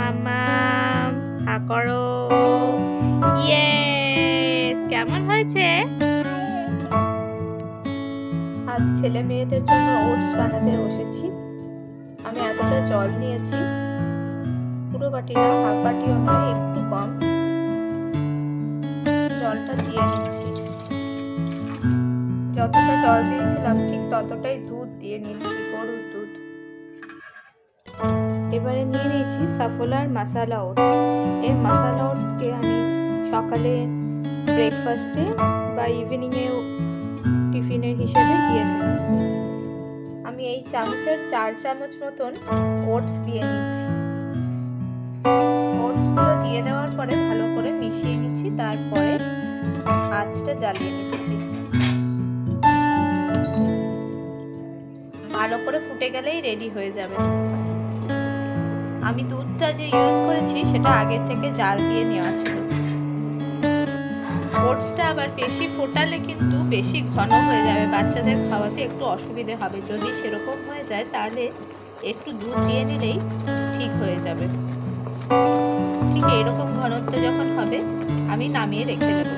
মাম্মাম হা করো। ইয়েস, কেমন হয়েছে? আজ ছেলে মেয়েদের জন্য ওটস বানাতে বসেছি। আমি এতটা জল নিয়েছি, পুরো বাটি না, হাফ বাটিও নয়, একটু কম জলটা দিয়ে নিচ্ছি। যতটা জল দিয়েছিলাম ঠিক ততটাই দুধ দিয়ে নিচ্ছি, গরুর দুধ। এবারে নিয়ে নিয়েছি সাফোলার মাসালা ওটস। এই মাসালা ওটসকে আমি সকালে ব্রেকফাস্টে বা ইভিনিংয়ে টিফিনের হিসেবে দিয়ে থাকি। আমি এই চামচের 4 চামচ মতন ওটস দিয়ে নিচ্ছি। ওটসগুলো দিয়ে দেওয়ার পরে ভালো করে মিশিয়ে নিচ্ছি, তারপরে আঁচটা জ্বালিয়ে নিচ্ছি। ভালো করে ফুটে গেলেই রেডি হয়ে যাবে। আমি দুধটা যে ইউজ করেছি সেটা আগে থেকে জাল দিয়ে নেওয়া ছিল। ওটসটা আবার বেশি ফোটালে কিন্তু বেশি ঘন হয়ে যাবে, বাচ্চাদের খাওয়াতে একটু অসুবিধে হবে। যদি সেরকম হয়ে যায় তাহলে একটু দুধ দিয়ে নিলেই ঠিক হয়ে যাবে। ঠিক এরকম ঘনত্ব যখন হবে আমি নামিয়ে রেখে দেবো।